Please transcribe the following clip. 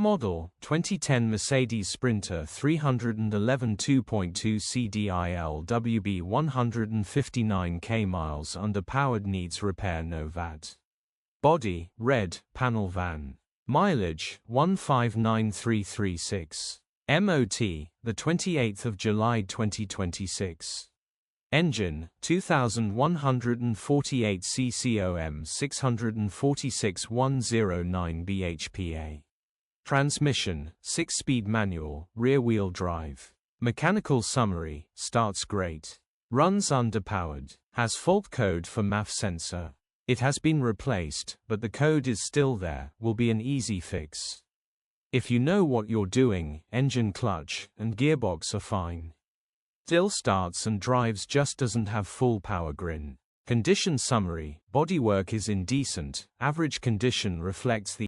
model, 2010 Mercedes Sprinter 311 2.2 Cdi Lwb 159 km Under-powered needs repair No-Vat. Body, red, panel van. Mileage, 159336. MOT, the 28th of July 2026. Engine, 2148 cc 646 109 bhpa. Transmission, 6-speed manual, rear-wheel drive. Mechanical summary, starts great. Runs underpowered. Has fault code for MAF sensor. It has been replaced, but the code is still there, will be an easy fix. If you know what you're doing, engine, clutch, and gearbox are fine. Still starts and drives, just doesn't have full power grin. Condition summary, bodywork is indecent, average condition reflects the